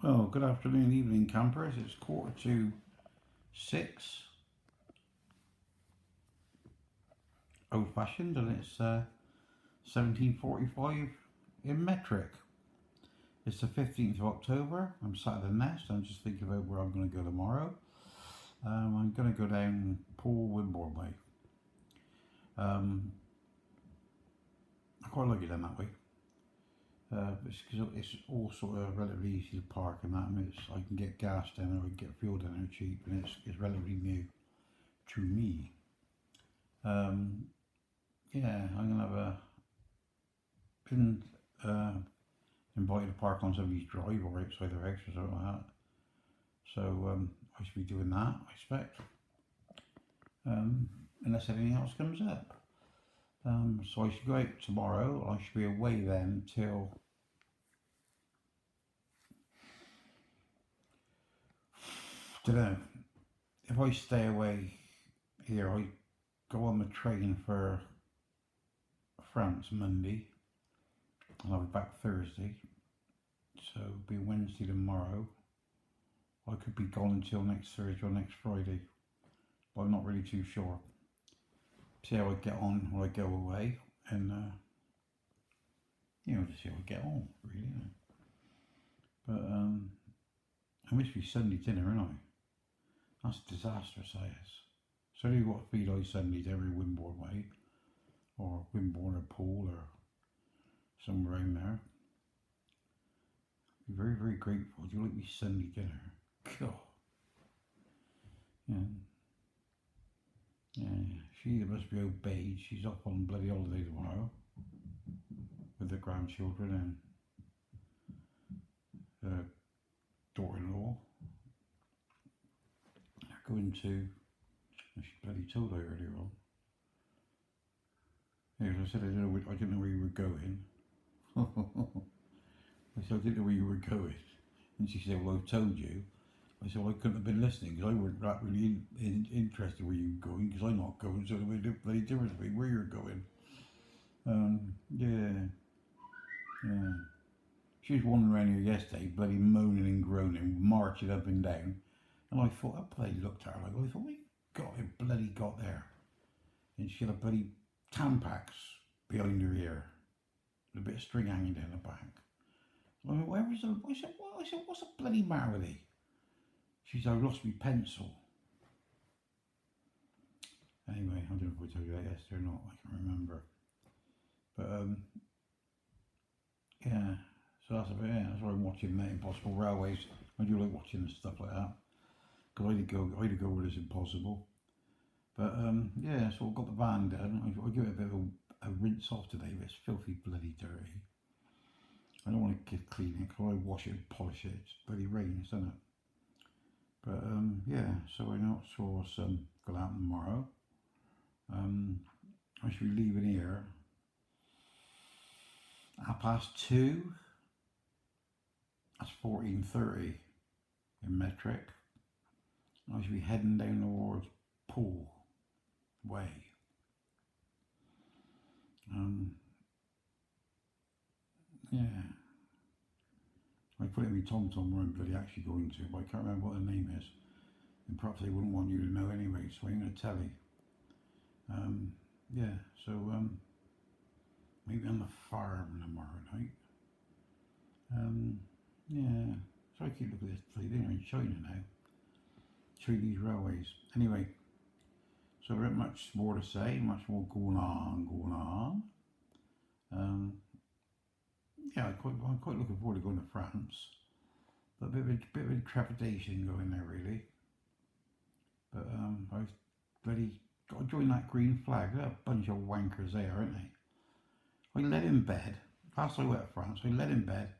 Well, good afternoon, evening, campers. It's 5:45, old-fashioned, and it's 17:45 in metric. It's the 15th of October. I'm sat at the nest. I'm just thinking about where I'm going to go tomorrow. I'm going to go down Paul Wimborne way. I quite like it down that way. It's because it's all sort of relatively easy to park and that. And I can get gas down there, I can get fuel down there cheap, and it's relatively new to me. Yeah, I'm gonna have been invited to park on somebody's drive or outside their house or something like that. So I should be doing that, I expect, unless anything else comes up. So I should go out tomorrow. I should be away then till don't know. If I stay away here, I go on the train for France Monday, and I'll be back Thursday. So it'll be Wednesday tomorrow. I could be gone until next Thursday or next Friday, but I'm not really too sure. See how I get on when I go away, and just see how I get on, really. But I must be Sunday dinner, ain't I? That's disastrous, that is. So do you got to feed I Sundays every Wimborne way, or Wimborne or Poole or somewhere around there. Be very, very grateful. Do you like me Sunday dinner? God. Yeah, she must be obeyed. She's off on bloody holiday tomorrow with the grandchildren and her daughter-in-law. They're going to, she bloody told her earlier on. Yeah, I said I didn't know where you were going. I said I didn't know where you were going, and she said, "Well, I've told you." I said, "Well, I couldn't have been listening because I wasn't that really interested where you were going because I'm not going, so it made a bloody difference to me where you're going." Yeah. She was wandering around here yesterday, bloody moaning and groaning, marching up and down, and I thought, I bloody looked at her like, I thought, what bloody got there? And she had a bloody Tampax behind her ear, with a bit of string hanging down the back. I went, where is the? I said, what? I said, what's the bloody matter with you? She said, I lost my pencil. Anyway, I don't know if I told you that yesterday or not. I can't remember. But yeah. So that's about it. That's why I'm watching Impossible Railways. I do like watching stuff like that. Because I had to go where it's impossible. But yeah, so I've got the van done. I give it a bit of a rinse off today, but it's filthy bloody dirty. I don't want to clean it because I wash it and polish it. It's bloody rains, doesn't it? But yeah, so I know what's going to happen tomorrow. I should be leaving here 2:30. That's 14:30 in metric. I should be heading down towards Poole way. Yeah. I put it in my TomTom where I'm bloody actually going to, but I can't remember what the name is. And perhaps they wouldn't want you to know anyway, so I'm going to tell you. Yeah, so maybe on the farm tomorrow night. Yeah, so I keep looking at this place. They're in China now. Chinese railways. Anyway, so there isn't much more to say, much more going on. Yeah, I'm quite looking forward to going to France. But a bit of trepidation going there, really. But I've bloody got to join that green flag. They're a bunch of wankers there, aren't they? I led in bed. Last I went to France, I led in bed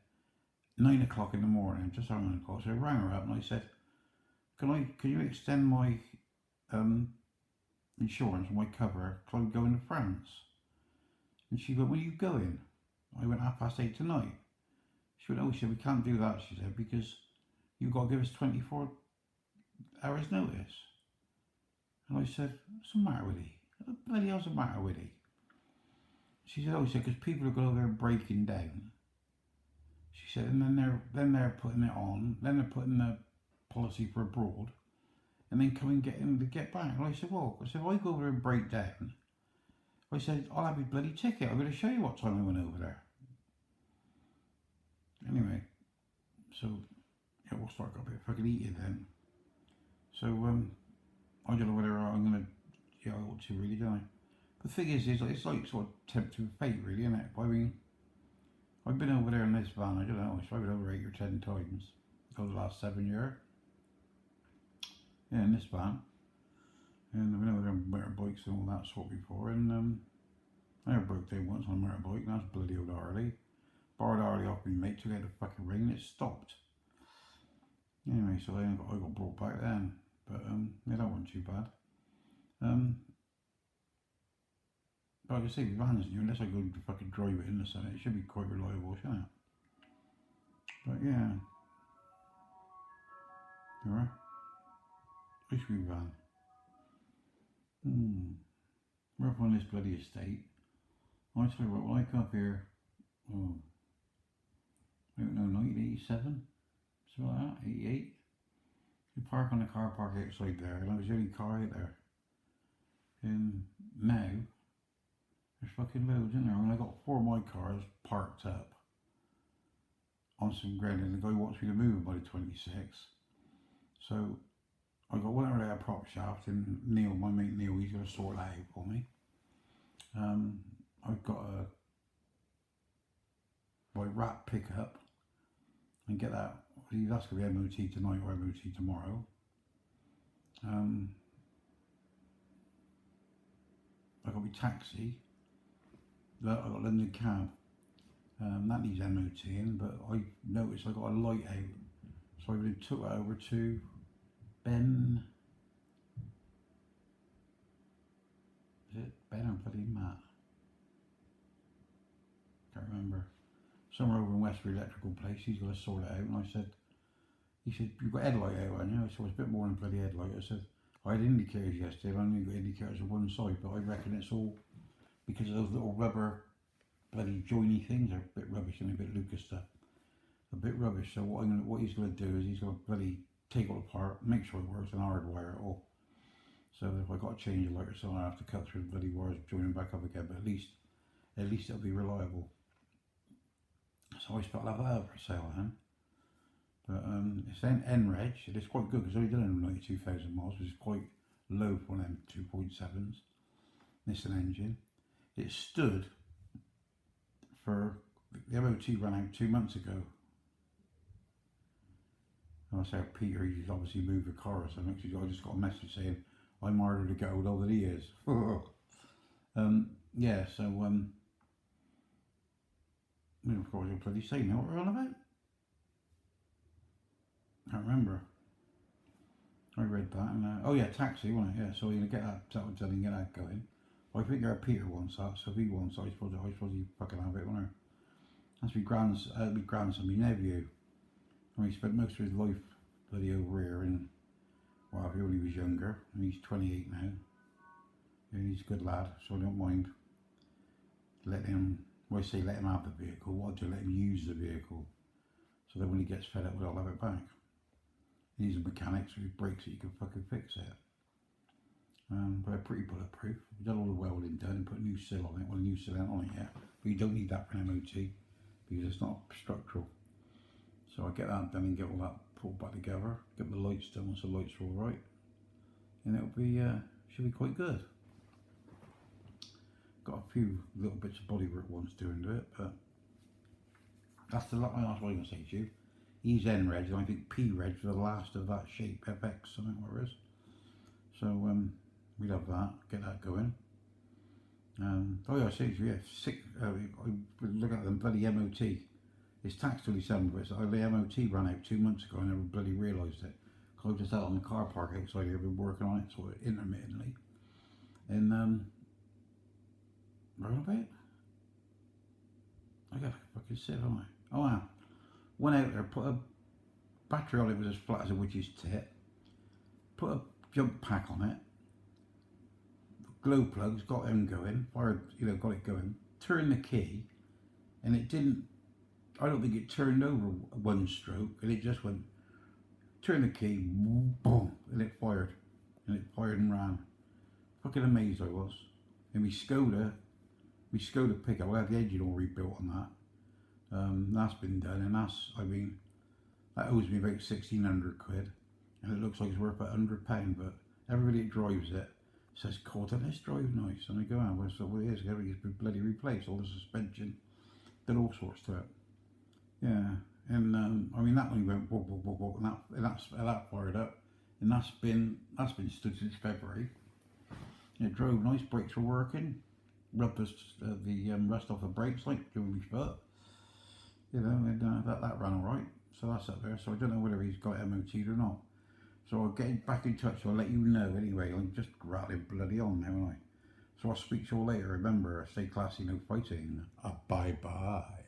9 o'clock in the morning, just around 9 o'clock. So I rang her up and I said, Can you extend my insurance, my cover, because I'm going to France? And she went, where are you going? I went 8:30 tonight. She went, she said, we can't do that, she said, because you've got to give us 24 hours notice. And I said, what's the matter with you? What the bloody hell's the matter with you? She said, because people are going over there breaking down. She said, and then they're putting it on, then they're putting the policy for abroad, and then come and get him to get back. And I said, well, I said, if I go over and break down, I said, I'll have your bloody ticket. I'm going to show you what time I went over there. Anyway, so yeah, we'll start got a bit fucking eating then. So I don't know whether I'm going to, yeah, I ought to really, don't I? The thing is it's like sort of tempting with fate, really, isn't it? I mean, I've been over there in this van, I don't know, I've been over 8 or 10 times over the last 7 years. Yeah, in this van. And I've been over there on motorbikes and all that sort before, and I never broke down once on a motorbike, and that's bloody old Harley. Borrowed Harley off me mate, took it out of the fucking ring, and it stopped. Anyway, so I got brought back then, but yeah, that wasn't too bad. But like I say, the van's new, unless I go to fucking drive it in the sun, it should be quite reliable, shouldn't it? But yeah, alright. Wish we van. We're up on this bloody estate. I tell you what, when I come up here, I don't know, 1987, something like that, 88. You park on the car park outside there, and I was the only car out there. And now, there's fucking loads in there. I mean, I got 4 of my cars parked up on some ground, and the guy wants me to move them by the 26th. So I got one over there, a prop shaft, and Neil, my mate Neil, he's going to sort that out for me. I've got my wrap pickup and get that. That's going to be MOT tonight or MOT tomorrow. I got my taxi. I got London cab. That needs MOTing, but I noticed I got a light out, so I really took that over to Ben. Is it Ben or bloody Matt? Can't remember. Somewhere over in Westbury Electrical Place. He's got to sort it out, and he said, you've got headlight out, haven't you? I said, well, it's a bit more than bloody headlight. I said, I had indicators yesterday, I only got indicators on one side, but I reckon it's all because of those little rubber bloody joiny things are a bit rubbish and a bit Lucas stuff. A bit rubbish. So what he's gonna do is he's gonna bloody take it all apart, make sure it works, and hardwire it all. So if I got to change a light or something, I have to cut through the bloody wires, join them back up again. But at least it'll be reliable. So I expect I'll have that over for sale then. But it's NREG, and it's quite good because it's only done 92,000 miles, which is quite low for them 2.7s. Nissan engine. It stood for the MOT ran out 2 months ago. And I said, Peter, he's obviously moved the car or something. I just got a message saying I'm harder to get hold of than he is. Yeah, so of course you'll bloody say now what we're on about. I can't remember. I read that and oh yeah, taxi, wasn't it? Yeah, so you're gonna get that done and get that going. I think Peter wants that, so if he wants that, I suppose he fucking have it, won't I? That's my grandson, my nephew. I mean, he spent most of his life bloody over here in, well, when he was younger, and he's 28 now. And he's a good lad, so I don't mind letting him, well, I say let him have the vehicle, what I do, let him use the vehicle. So then when he gets fed up with it, I'll have it back. He's a mechanic, so he breaks it, you can fucking fix it. But they're pretty bulletproof. We've done all the welding done and put a new sill on it. Well, a new sill ain't on it yet, but you don't need that for an MOT because it's not structural. So I get that done and get all that pulled back together. Get the lights done once the lights are all right, and it'll be should be quite good. Got a few little bits of bodywork ones doing to it, but that's what I'm going to say to you. He's NREG, and I think P-Reg for the last of that shape, FX, something whatever it is. So we'd have that, get that going. Oh yeah, I say to you, I look at them bloody MOT. It's taxed till December, but the MOT ran out 2 months ago. I never bloody realised it. Because I just out on the car park outside here, I've been working on it sort of intermittently. And where am I got to fucking sit, haven't I? Oh wow. Went out there, put a battery on it, was as flat as a witch's tit. Put a jump pack on it. Glow plugs, got them going, fired, got it going. Turned the key, and it didn't I don't think it turned over one stroke, and it just went, turn the key, boom, and it fired. And it fired and ran. Fucking amazed I was. And my Skoda pickup, I had the engine all rebuilt on that. That's been done, and that owes me about 1,600 quid. And it looks like it's worth about £100, but everybody that drives it says, God, this drive nice. And I go, well, so what it is, it's been bloody replaced, all the suspension, did all sorts to it. Yeah, and that only went whoop, whoop, whoop, whoop, and that fired up, and that's been stood since February. It drove nice, brakes were working, rubbed the rust off the brakes like doing my foot, and that ran all right. So that's up there. So I don't know whether he's got MOT'd or not. So I'll get back in touch. So I'll let you know anyway. I'm just rattling bloody on now, aren't I? So I'll speak to you all later. Remember, stay classy, no fighting. Bye bye.